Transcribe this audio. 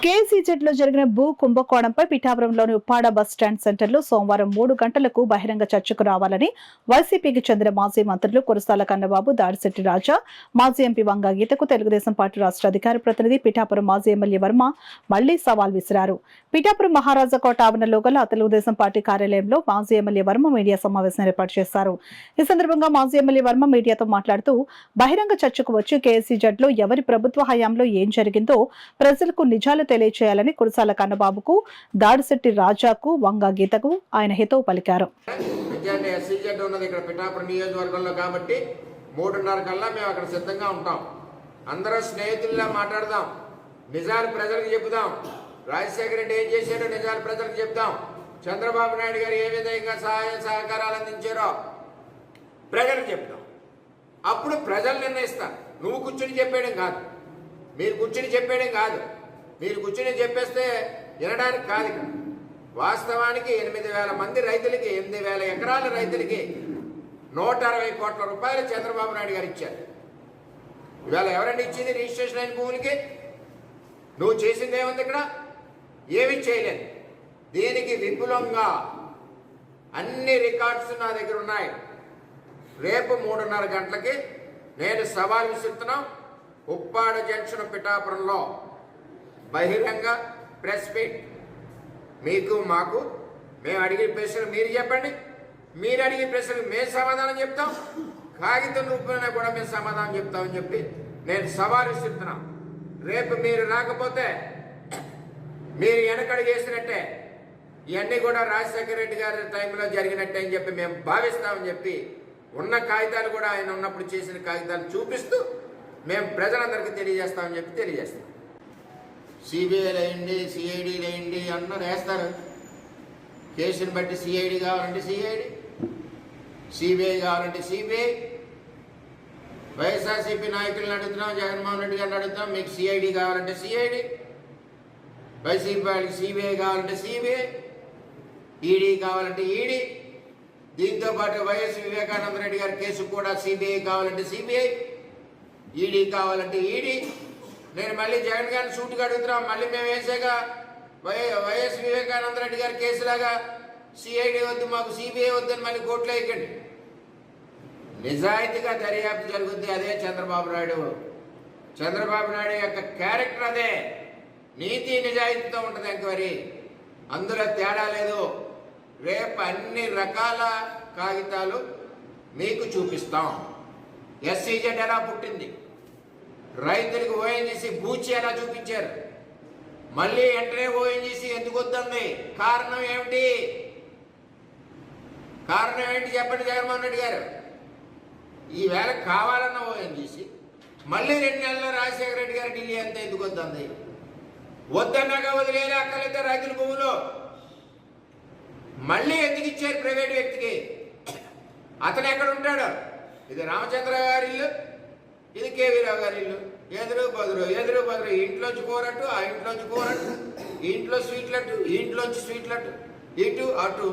కేసీజెడ్ లో జరిగిన భూ కుంభకోణంపై పిఠాపురంలోని ఉప్పాడ బస్టాండ్ సెంటర్లో సోమవారం 3 గంటలకు బహిరంగ చర్చకు రావాలని వైసీపీకి చెందిన మాజీ మంత్రులు కురసాల కన్నబాబు, దాడిశెట్టి రాజా, మాజీ ఎంపీ వంగ గీతకు తెలుగుదేశం పార్టీ రాష్ట్ర అధికార ప్రతినిధి పిఠాపురం మాజీ ఎమ్మెల్యే వర్మ మళ్లీ సవాల్ విసిరారు. పిఠాపురం మహారాజా కోట ఆవరణలో గల తెలుగుదేశం పార్టీ కార్యాలయంలో మాజీ ఎమ్మెల్యే వర్మ మీడియా సమావేశం ఏర్పాటు చేశారు. ఈ సందర్భంగా మాజీ ఎమ్మెల్యే వర్మ మీడియాతో మాట్లాడుతూ బహిరంగ చర్చకు వచ్చి కేసీజెడ్ లో ఎవరి ప్రభుత్వ హయాంలో ఏం జరిగిందో ప్రజలకు నిజాలు తెలియచేయాలని కురసాల కన్నబాబుకు, దాడిశెట్టి రాజాకు, వంగ గీతకు ఆయన హితవు పలికారు. కాబట్టి 3:30 కల్లా మేము అక్కడ సిద్ధంగా ఉంటాం. అందరూ స్నేహితుల్లా మాట్లాడదాం, నిజాలు ప్రజలకు చెబుదాం. రాజశేఖర రెడ్డి ఏం చేశాడో నిజాలు ప్రజలకు చెప్దాం. చంద్రబాబు నాయుడు గారు ఏ విధంగా సహాయ సహకారాలు అందించారో ప్రజలకు చెప్తాం. అప్పుడు ప్రజలు నిర్ణయిస్తారు. నువ్వు కూర్చుని చెప్పేయడం కాదు, మీరు కూర్చుని చెప్పేయడం కాదు. మీరు కూర్చుని చెప్పేస్తే వినడానికి కాదు. వాస్తవానికి 8,000 మంది రైతులకి, 8,000 ఎకరాల రైతులకి 160 కోట్ల రూపాయలు చంద్రబాబు నాయుడు గారు ఇచ్చారు. ఇవాళ ఎవరండి ఇచ్చింది? రిజిస్ట్రేషన్ అయిన భూములకి. నువ్వు చేసింది ఏముంది? ఇక్కడ ఏమీ చేయలేదు. దీనికి విపులంగా అన్ని రికార్డ్స్ నా దగ్గర ఉన్నాయి. రేపు 3:30 గంటలకి నేను సవాల్ విసురుతున్నాం. ఉప్పాడ జంక్షన్ పిఠాపురంలో బహిరంగ ప్రెస్ మీట్. మీకు మాకు మేము అడిగే ప్రశ్నలు మీరు చెప్పండి, మీరు అడిగే ప్రశ్నలు మేము సమాధానం చెప్తాం, కాగితం రూపంలో కూడా మేము సమాధానం చెప్తామని చెప్పి నేను సవాల్ విసురుతున్నాం. రేపు మీరు రాకపోతే మీరు వెనకడుగు వేసినట్టే, ఇవన్నీ కూడా రాజశేఖర రెడ్డి గారి టైంలో జరిగినట్టే అని చెప్పి మేము భావిస్తామని చెప్పి ఉన్న కాగితాలు కూడా ఆయన ఉన్నప్పుడు చేసిన కాగితాలు చూపిస్తూ మేము ప్రజలందరికీ తెలియజేస్తామని చెప్పి తెలియజేస్తాం. సిబిఐలు అయ్యండి, సిఐడీలు అయ్యండి అందరూ వేస్తారు. కేసుని బట్టి సిఐడి కావాలంటే సిఐడి, సిబిఐ కావాలంటే సిబిఐ. వైఎస్ఆర్సీపీ నాయకులను అడుగుతున్నాం, జగన్మోహన్ రెడ్డి గారిని అడుగుతాం, మీకు సిఐడి కావాలంటే సిఐడి, వైసీపీ వాళ్ళకి సిబిఐ కావాలంటే సిబిఐ, ఈడీ కావాలంటే ఈడీ. దీంతోపాటు వైఎస్ వివేకానంద రెడ్డి గారి కేసు కూడా సిబిఐ కావాలంటే సిబిఐ, ఈడీ కావాలంటే ఈడీ. నేను మళ్ళీ జగన్ గారిని సూటుగా అడుగుతున్నాం, మళ్ళీ మేము వేసాగా వైఎస్ వివేకానంద రెడ్డి గారి కేసులాగా సిఐడి వద్దు, మాకు సిబిఐ వద్దని మళ్ళీ కోర్టులో ఎక్కండి. నిజాయితీగా దర్యాప్తు జరుగుద్ది. అదే చంద్రబాబు నాయుడు. చంద్రబాబు నాయుడు యొక్క క్యారెక్టర్ అదే. నీతి నిజాయితీతో ఉంటుంది ఎంక్వైరీ, అందులో తేడా లేదు. రేపు అన్ని రకాల కాగితాలు మీకు చూపిస్తాం. ఎస్సీజెడ్ ఎలా పుట్టింది, రైతులకు ఓఎన్జీసీ బూచి ఎలా చూపించారు, మళ్ళీ వెంటనే ఓఎన్జీసీ ఎందుకు వద్దంది, కారణం ఏమిటి? కారణం ఏంటి చెప్పండి జగన్మోహన్ రెడ్డి గారు. ఈవేళ కావాలన్న ఓఎన్జీసీ మళ్ళీ 2 నెలల్లో రాజశేఖర రెడ్డి గారు ఢిల్లీ అంతా ఎందుకు వద్దంది? వద్దన్నాక వదిలేలే అక్కలైతే రైతుల భూములు మళ్ళీ ఎందుకు ఇచ్చారు ప్రైవేట్ వ్యక్తికి? అతను ఎక్కడ ఉంటాడు? ఇది రామచంద్ర గారి ఇల్లు, ఇది కేవీ రావు గారి ఇల్లు. ఎదురు బదురు, ఇంట్లోంచి కూరట్టు, ఆ ఇంట్లోంచి కూరట్టు, ఇంట్లో స్వీట్లట్టు, ఇంట్లోంచి స్వీట్లట్టు, ఇటు అటు.